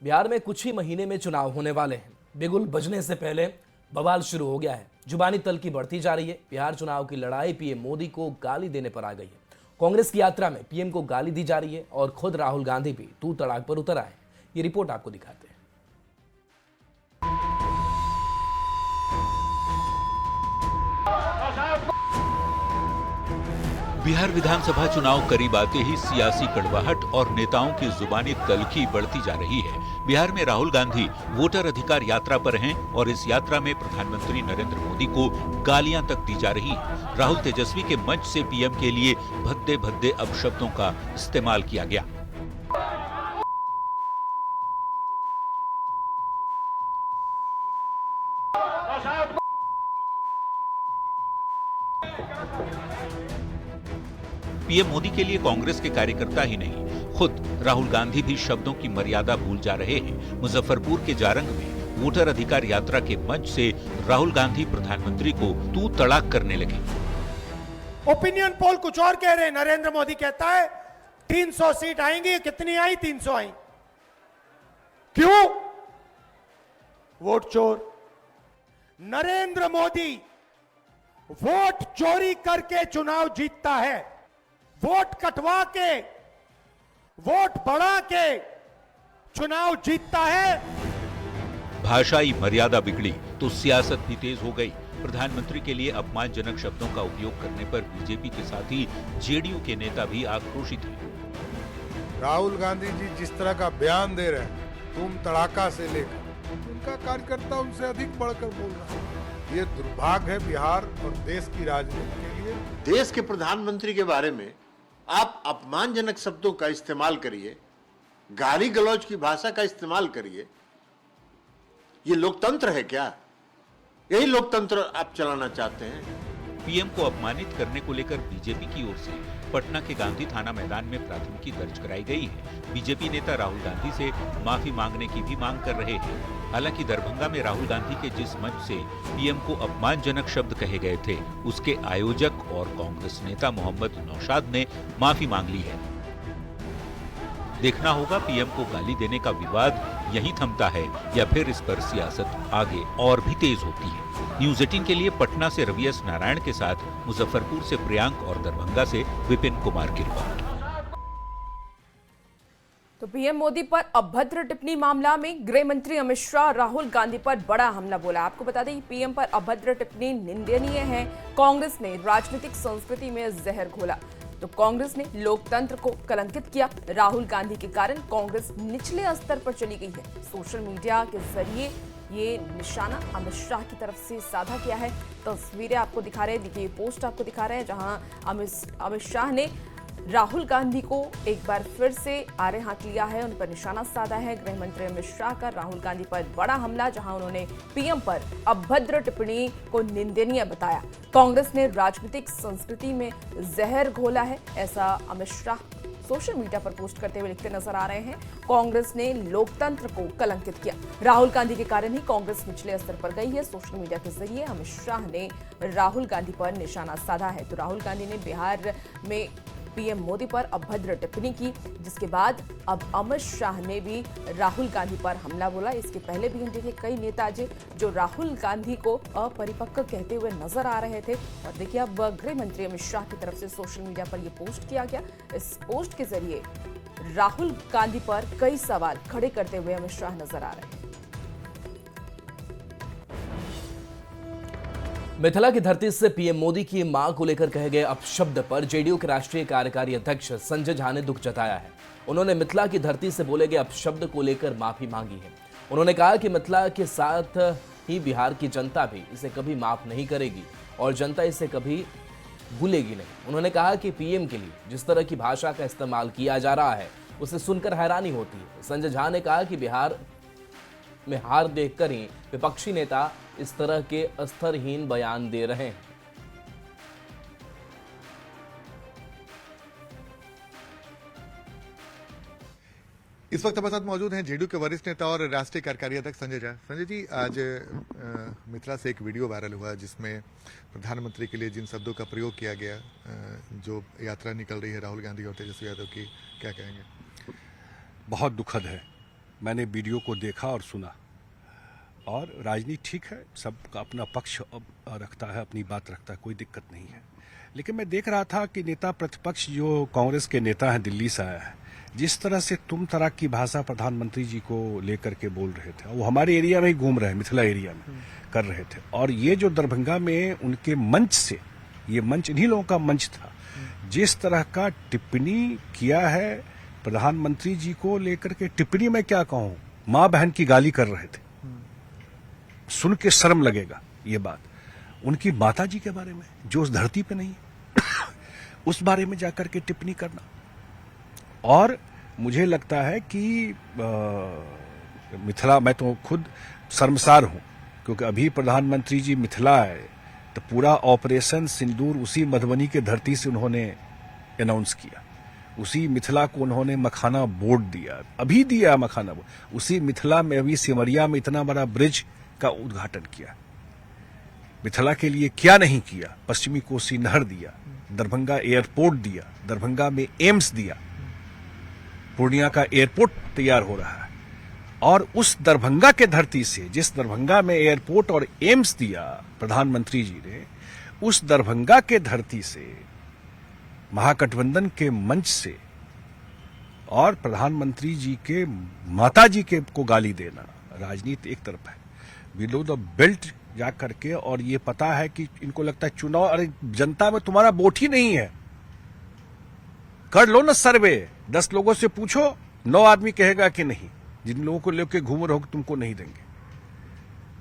बिहार में कुछ ही महीने में चुनाव होने वाले हैं। बिगुल बजने से पहले बवाल शुरू हो गया है। जुबानी तल्खी बढ़ती जा रही है। बिहार चुनाव की लड़ाई पीएम मोदी को गाली देने पर आ गई है। कांग्रेस की यात्रा में पीएम को गाली दी जा रही है और खुद राहुल गांधी भी तू तड़ाक पर उतर आए। ये रिपोर्ट आपको दिखाते हैं। बिहार विधानसभा चुनाव करीब आते ही सियासी कड़वाहट और नेताओं की जुबानी तल्खी बढ़ती जा रही है। बिहार में राहुल गांधी वोटर अधिकार यात्रा पर हैं और इस यात्रा में प्रधानमंत्री नरेंद्र मोदी को गालियां तक दी जा रही हैं। राहुल तेजस्वी के मंच से पीएम के लिए भद्दे भद्दे अपशब्दों का इस्तेमाल किया गया। पीएम मोदी के लिए कांग्रेस के कार्यकर्ता ही नहीं, खुद राहुल गांधी भी शब्दों की मर्यादा भूल जा रहे हैं। मुजफ्फरपुर के जारंग में वोटर अधिकार यात्रा के मंच से राहुल गांधी प्रधानमंत्री को तू तड़ाक करने लगे। ओपिनियन पोल कुछ और कह रहे हैं। नरेंद्र मोदी कहता है 300 सीट आएंगी। कितनी आई? 300 आई। क्यों? वोट चोर। नरेंद्र मोदी वोट चोरी करके चुनाव जीतता है। वोट कटवा के, वोट बढ़ा के चुनाव जीतता है। भाषाई मर्यादा बिगड़ी तो सियासत भी तेज हो गई। प्रधानमंत्री के लिए अपमानजनक शब्दों का उपयोग करने पर बीजेपी के साथ ही जेडीयू के नेता भी आक्रोशित हैं। राहुल गांधी जी जिस तरह का बयान दे रहे हैं, तुम तड़ाका से लेकर, उनका कार्यकर्ता उनसे अधिक बढ़कर बोल रहा है। ये दुर्भाग्य है बिहार और देश की राजनीति के लिए। देश के प्रधानमंत्री के बारे में आप अपमानजनक शब्दों का इस्तेमाल करिए, गाली गलौज की भाषा का इस्तेमाल करिए। ये लोकतंत्र है क्या? यही लोकतंत्र आप चलाना चाहते हैं? पीएम को अपमानित करने को लेकर बीजेपी की ओर से पटना के गांधी थाना मैदान में प्राथमिकी दर्ज कराई गई है। बीजेपी नेता राहुल गांधी से माफी मांगने की भी मांग कर रहे हैं। हालांकि दरभंगा में राहुल गांधी के जिस मंच से पीएम को अपमानजनक शब्द कहे गए थे, उसके आयोजक और कांग्रेस नेता मोहम्मद नौशाद ने माफी मांग ली है। देखना होगा पीएम को गाली देने का विवाद यहीं थमता है या फिर इस पर सियासत आगे और भी तेज होती है। न्यूज़ 18 के लिए पटना से रवि एस नारायण के साथ मुजफ्फरपुर से प्रियांक और दरभंगा से विपिन कुमार की रिपोर्ट। तो पीएम मोदी पर अभद्र टिप्पणी मामला में गृह मंत्री अमित शाह राहुल गांधी पर बड़ा हमला बोला। आपको बता दें पीएम पर अभद्र टिप्पणी निंदनीय है। कांग्रेस ने राजनीतिक संस्कृति में जहर घोला। तो कांग्रेस ने लोकतंत्र को कलंकित किया। राहुल गांधी के कारण कांग्रेस निचले स्तर पर चली गई है। सोशल मीडिया के जरिए ये निशाना अमित शाह की तरफ से साधा किया है। तस्वीरें आपको दिखा रहे हैं, देखिए पोस्ट आपको दिखा रहे हैं जहां अमित शाह ने राहुल गांधी को एक बार फिर से आड़े हाथ लिया है, उन पर निशाना साधा है। गृह मंत्री अमित शाह का राहुल गांधी पर बड़ा हमला, जहां उन्होंने पीएम पर अभद्र टिप्पणी को निंदनीय बताया। कांग्रेस ने राजनीतिक संस्कृति में जहर घोला है, ऐसा अमित शाह सोशल मीडिया पर पोस्ट करते हुए लिखते नजर आ रहे हैं। कांग्रेस ने लोकतंत्र को कलंकित किया। राहुल गांधी के कारण ही कांग्रेस निचले स्तर पर गई है। सोशल मीडिया के जरिए अमित शाह ने राहुल गांधी पर निशाना साधा है। तो राहुल गांधी ने बिहार में पीएम मोदी पर अभद्र टिप्पणी की, जिसके बाद अब अमित शाह ने भी राहुल गांधी पर हमला बोला। इसके पहले भी हम देखे कई नेता जो राहुल गांधी को अपरिपक्व कहते हुए नजर आ रहे थे। और देखिए अब गृह मंत्री अमित शाह की तरफ से सोशल मीडिया पर यह पोस्ट किया गया। इस पोस्ट के जरिए राहुल गांधी पर कई सवाल खड़े करते हुए अमित शाह नजर आ रहे हैं। मिथिला की धरती से पीएम मोदी की मां को लेकर कहे गए अपशब्द पर जेडीयू के राष्ट्रीय कार्यकारी अध्यक्ष संजय झा ने दुख जताया है। उन्होंने मिथिला की धरती से बोले गए अपशब्द को लेकर माफी मांगी है। उन्होंने कहा कि मिथिला के साथ ही बिहार की जनता भी इसे कभी माफ नहीं करेगी और जनता इसे कभी भूलेगी नहीं। उन्होंने कहा कि पीएम के लिए जिस तरह की भाषा का इस्तेमाल किया जा रहा है उसे सुनकर हैरानी होती है। संजय झा ने कहा कि बिहार में हार देखकर ही विपक्षी नेता इस तरह के स्तरहीन बयान दे रहे हैं। इस वक्त हमारे साथ मौजूद हैं जेडीयू के वरिष्ठ नेता और राष्ट्रीय कार्यकारी अध्यक्ष संजय झा। संजय जी, आज मिथिला से एक वीडियो वायरल हुआ जिसमें प्रधानमंत्री के लिए जिन शब्दों का प्रयोग किया गया, जो यात्रा निकल रही है राहुल गांधी और तेजस्वी यादव की, क्या कहेंगे? बहुत दुखद है मैंने वीडियो को देखा और सुना, और राजनीति ठीक है, सबका अपना पक्ष रखता है, अपनी बात रखता है, कोई दिक्कत नहीं है। लेकिन मैं देख रहा था कि नेता प्रतिपक्ष जो कांग्रेस के नेता हैं, दिल्ली से आया है, जिस तरह से तुम तराक की भाषा प्रधानमंत्री जी को लेकर के बोल रहे थे, वो हमारे एरिया में ही घूम रहे हैं, मिथिला एरिया में कर रहे थे। और ये जो दरभंगा में उनके मंच से, ये मंच इन्हीं लोगों का मंच था, जिस तरह का टिप्पणी किया है प्रधानमंत्री जी को लेकर के, टिप्पणी में क्या कहूं, मां बहन की गाली कर रहे थे। सुन के शर्म लगेगा ये बात। उनकी माता जी के बारे में जो उस धरती पे नहीं है उस बारे में जाकर के टिप्पणी करना। और मुझे लगता है कि मिथिला, मैं तो खुद शर्मसार हूं, क्योंकि अभी प्रधानमंत्री जी मिथिला आए तो पूरा ऑपरेशन सिंदूर उसी मधुबनी के धरती से उन्होंने अनाउंस किया, उसी मिथिला को उन्होंने मखाना बोर्ड दिया, अभी दिया मखाना बोर्ड, उसी मिथिला में अभी सिमरिया में इतना बड़ा ब्रिज का उद्घाटन किया। मिथिला के लिए क्या नहीं किया, पश्चिमी कोसी नहर दिया, दरभंगा एयरपोर्ट दिया, दरभंगा में एम्स दिया, पूर्णिया का एयरपोर्ट तैयार हो रहा है। और उस दरभंगा के धरती से, जिस दरभंगा में एयरपोर्ट और एम्स दिया प्रधानमंत्री जी ने, उस दरभंगा के धरती से, महागठबंधन के मंच से, और प्रधानमंत्री जी के माता जी के को गाली देना, राजनीति एक तरफ है, बिलो द बेल्ट जा करके। और ये पता है कि इनको लगता है चुनाव, अरे जनता में तुम्हारा वोट ही नहीं है, कर लो ना सर्वे, 10 लोगों से पूछो, 9 आदमी कहेगा कि नहीं, जिन लोगों को लेकर घूम रहे हो तुमको नहीं देंगे।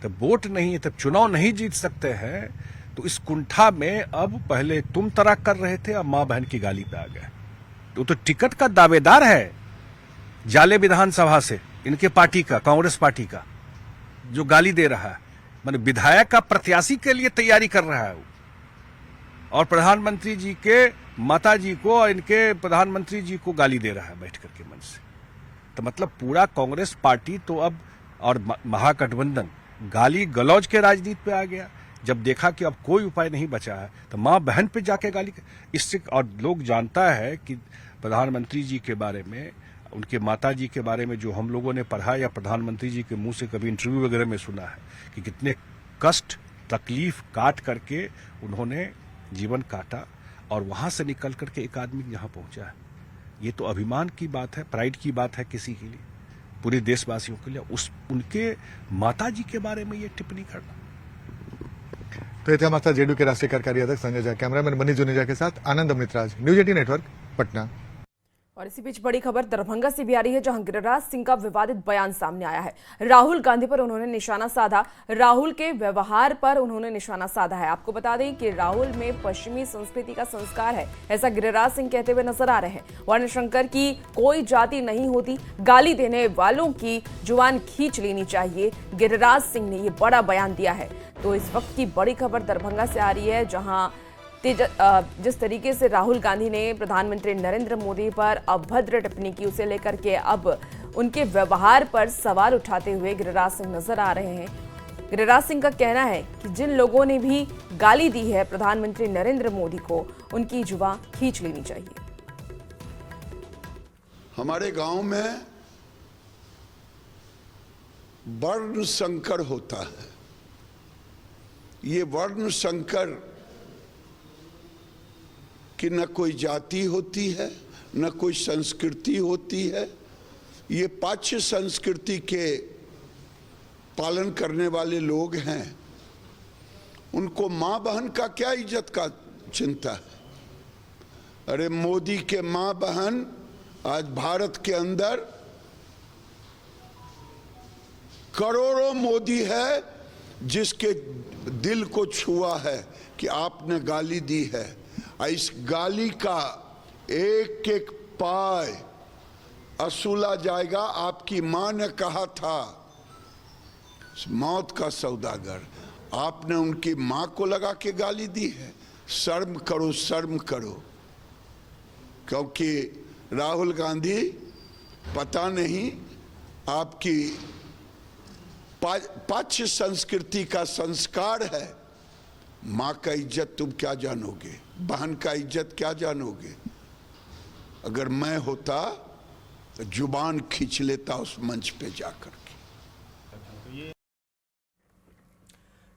तब वोट नहीं है, तब चुनाव नहीं जीत सकते हैं। तो इस कुंठा में अब पहले तुम तराक कर रहे थे, अब मां बहन की गाली पे आ गए। तो टिकट का दावेदार है जाले विधानसभा से, इनके पार्टी का, कांग्रेस पार्टी का, जो गाली दे रहा है, माने विधायक का प्रत्याशी के लिए तैयारी कर रहा है वो, और प्रधानमंत्री जी के माता जी को और इनके प्रधानमंत्री जी को गाली दे रहा है बैठ करके मंच से। तो मतलब पूरा कांग्रेस पार्टी तो अब, और महागठबंधन गाली गलौज के राजनीति पे आ गया। जब देखा कि अब कोई उपाय नहीं बचा है तो मां बहन पे जाके गाली, इससे, और लोग जानता है कि प्रधानमंत्री जी के बारे में, उनके माता जी के बारे में जो हम लोगों ने पढ़ा या प्रधानमंत्री जी के मुंह से कभी इंटरव्यू वगैरह में सुना है कि कितने कष्ट तकलीफ काट करके उन्होंने जीवन काटा, और वहां से निकल करके एक आदमी यहां पहुंचा है। ये तो अभिमान की बात है, प्राइड की बात है किसी के लिए, पूरे देशवासियों के लिए। उनके माता जी के बारे में ये टिप्पणी करना। तो ये थे हमारे साथ जेडीयू के राष्ट्रीय कार्यकारी अध्यक्ष संजय झा। कैमरामैन मनीष जुनेजा के साथ आनंद अमृतराज, न्यूज 18 नेटवर्क, पटना। और इसी बीच बड़ी खबर दरभंगा से भी आ रही है, जहां गिरिराज सिंह का विवादित बयान सामने आया है। राहुल गांधी पर उन्होंने निशाना साधा, राहुल के व्यवहार पर उन्होंने निशाना साधा है। आपको बता दें कि राहुल में पश्चिमी संस्कृति का संस्कार है, ऐसा गिरिराज सिंह कहते हुए नजर आ रहे हैं। वर्णशंकर की कोई जाति नहीं होती, गाली देने वालों की जुबान खींच लेनी चाहिए, गिरिराज सिंह ने ये बड़ा बयान दिया है। तो इस वक्त की बड़ी खबर दरभंगा से आ रही है, जहां जिस तरीके से राहुल गांधी ने प्रधानमंत्री नरेंद्र मोदी पर अभद्र टिप्पणी की, उसे लेकर के अब उनके व्यवहार पर सवाल उठाते हुए गिरिराज सिंह नजर आ रहे हैं। गिरिराज सिंह का कहना है कि जिन लोगों ने भी गाली दी है प्रधानमंत्री नरेंद्र मोदी को, उनकी जुबान खींच लेनी चाहिए। हमारे गांव में वर्ण संकर होता है। ये वर्ण संकर कि न कोई जाति होती है, न कोई संस्कृति होती है। ये पाश्चात्य संस्कृति के पालन करने वाले लोग हैं। उनको मां बहन का क्या इज्जत का चिंता है? अरे मोदी के मां बहन आज भारत के अंदर करोड़ों मोदी है, जिसके दिल को छुआ है कि आपने गाली दी है। इस गाली का एक एक पाय असूला जाएगा। आपकी मां ने कहा था मौत का सौदागर, आपने उनकी मां को लगा के गाली दी है। शर्म करो, शर्म करो। क्योंकि राहुल गांधी, पता नहीं आपकी पाश्चात्य संस्कृति का संस्कार है। मां का इज्जत तुम क्या जानोगे, बहन का इज्जत क्या जानोगे? अगर मैं होता जुबान खींच लेता उस मंच पे जाकर के।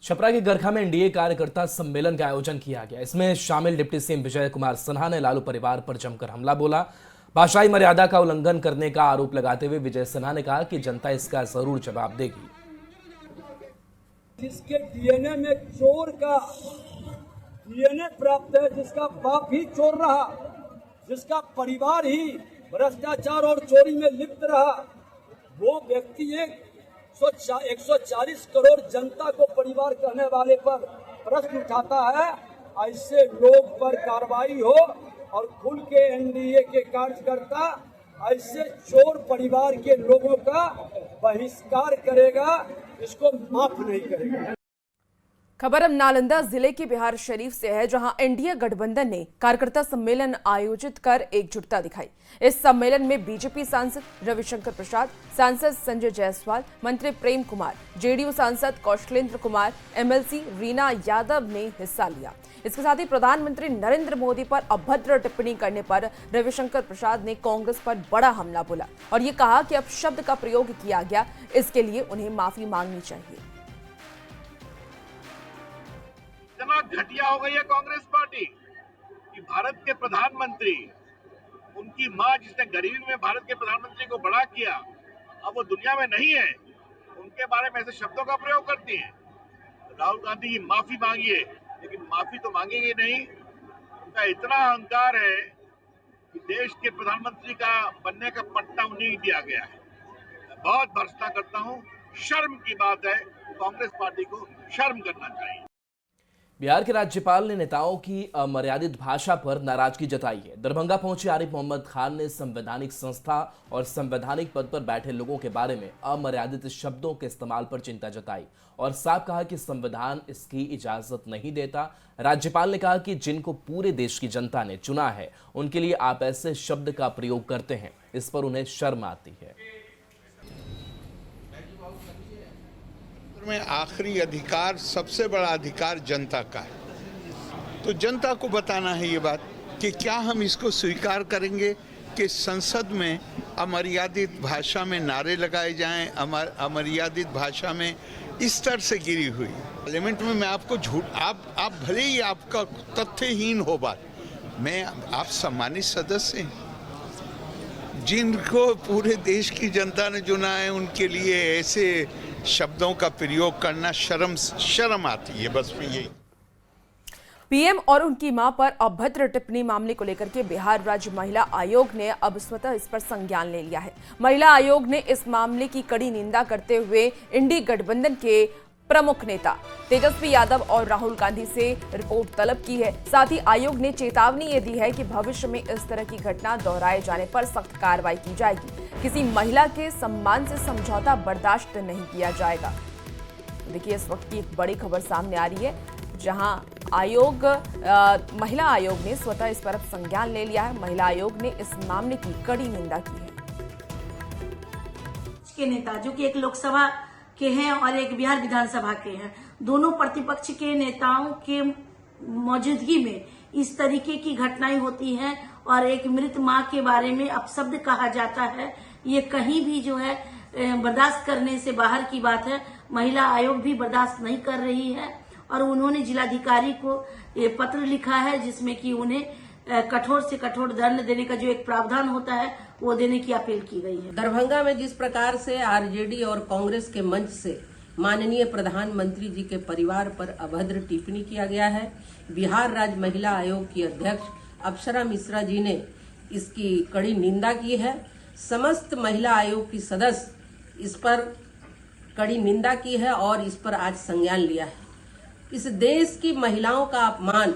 छपरा के गरखा में एनडीए कार्यकर्ता सम्मेलन का आयोजन किया गया। इसमें शामिल डिप्टी सीएम विजय कुमार सिन्हा ने लालू परिवार पर जमकर हमला बोला। भाषाई मर्यादा का उल्लंघन करने का आरोप लगाते हुए विजय सिन्हा ने कहा कि जनता इसका जरूर जवाब देगी। जिसके डीएनए में चोर का डीएनए प्राप्त है, जिसका बाप ही चोर रहा, जिसका परिवार ही भ्रष्टाचार और चोरी में लिप्त रहा, वो व्यक्ति 140 करोड़ जनता को परिवार कहने वाले पर प्रश्न उठाता है। ऐसे लोग पर कार्रवाई हो और खुल के एनडीए के कार्यकर्ता ऐसे चोर परिवार के लोगों का बहिष्कार करेगा, इसको माफ नहीं करेगा। खबर अब नालंदा जिले के बिहार शरीफ से है, जहां एनडीए गठबंधन ने कार्यकर्ता सम्मेलन आयोजित कर एकजुटता दिखाई। इस सम्मेलन में बीजेपी सांसद रविशंकर प्रसाद, सांसद संजय जायसवाल, मंत्री प्रेम कुमार, जेडीयू सांसद कौशलेंद्र कुमार, एमएलसी रीना यादव ने हिस्सा लिया। इसके साथ ही प्रधानमंत्री नरेंद्र मोदी पर अभद्र टिप्पणी करने पर रविशंकर प्रसाद ने कांग्रेस पर बड़ा हमला बोला और ये कहा कि अपशब्द का प्रयोग किया गया, इसके लिए उन्हें माफी मांगनी चाहिए। इतना घटिया हो गई है कांग्रेस पार्टी कि भारत के प्रधानमंत्री, उनकी मां जिसने गरीबी में भारत के प्रधानमंत्री को बड़ा किया, अब वो दुनिया में नहीं है, उनके बारे में ऐसे शब्दों का प्रयोग करती हैं। राहुल गांधी की माफी मांगिए, लेकिन माफी तो मांगेंगे नहीं। उनका इतना अहंकार है कि देश के प्रधानमंत्री का बनने का पट्टा उन्हें दिया गया है। मैं बहुत भर्त्सना करता हूँ, शर्म की बात है, कांग्रेस पार्टी को शर्म करना चाहिए। बिहार के राज्यपाल ने नेताओं की अमर्यादित भाषा पर नाराजगी जताई है। दरभंगा पहुंचे आरिफ मोहम्मद खान ने संवैधानिक संस्था और संवैधानिक पद पर बैठे लोगों के बारे में अमर्यादित शब्दों के इस्तेमाल पर चिंता जताई और साफ कहा कि संविधान इसकी इजाजत नहीं देता। राज्यपाल ने कहा कि जिनको पूरे देश की जनता ने चुना है, उनके लिए आप ऐसे शब्द का प्रयोग करते हैं, इस पर उन्हें शर्म आती है। में आखिरी अधिकार, सबसे बड़ा अधिकार जनता का है। तो जनता को बताना है ये बात कि क्या हम इसको स्वीकार करेंगे कि संसद में अमर्यादित भाषा में नारे लगाए जाएं, अमर्यादित भाषा में इस तरह से गिरी हुई पार्लियामेंट में। मैं आपको आप भले ही आपका तथ्यहीन हो बात, मैं आप सम्मानित सदस्य हैं, जिनको पूरे देश की जनता ने चुना है, उनके लिए ऐसे शब्दों का प्रयोग करना शर्म आती है। बस यही। पीएम और उनकी मां पर अभद्र टिप्पणी मामले को लेकर के बिहार राज्य महिला आयोग ने अब स्वतः इस पर संज्ञान ले लिया है। महिला आयोग ने इस मामले की कड़ी निंदा करते हुए इंडी गठबंधन के प्रमुख नेता तेजस्वी यादव और राहुल गांधी से रिपोर्ट तलब की है। साथ ही आयोग ने चेतावनी ये दी है कि भविष्य में इस तरह की घटना दोहराए जाने पर सख्त कार्रवाई की जाएगी। किसी महिला के सम्मान से समझौता बर्दाश्त नहीं किया जाएगा। देखिए, इस वक्त की एक बड़ी खबर सामने आ रही है, जहां महिला आयोग ने स्वतः इस पर संज्ञान ले लिया है। महिला आयोग ने इस मामले की कड़ी निंदा की है। के नेता जो कि एक लोकसभा के हैं और एक बिहार विधानसभा के हैं, दोनों प्रतिपक्ष के नेताओं के मौजूदगी में इस तरीके की घटनाएं होती हैं और एक मृत मां के बारे में अपशब्द कहा जाता है, ये कहीं भी जो है बर्दाश्त करने से बाहर की बात है। महिला आयोग भी बर्दाश्त नहीं कर रही है और उन्होंने जिलाधिकारी को ये पत्र लिखा है, जिसमें कि उन्हें कठोर से कठोर दंड देने का जो एक प्रावधान होता है वो देने की अपील की गई है। दरभंगा में जिस प्रकार से आरजेडी और कांग्रेस के मंच से माननीय प्रधानमंत्री जी के परिवार पर अभद्र टिप्पणी किया गया है, बिहार राज्य महिला आयोग की अध्यक्ष अप्सरा मिश्रा जी ने इसकी कड़ी निंदा की है। समस्त महिला आयोग की सदस्य इस पर कड़ी निंदा की है और इस पर आज संज्ञान लिया है। इस देश की महिलाओं का अपमान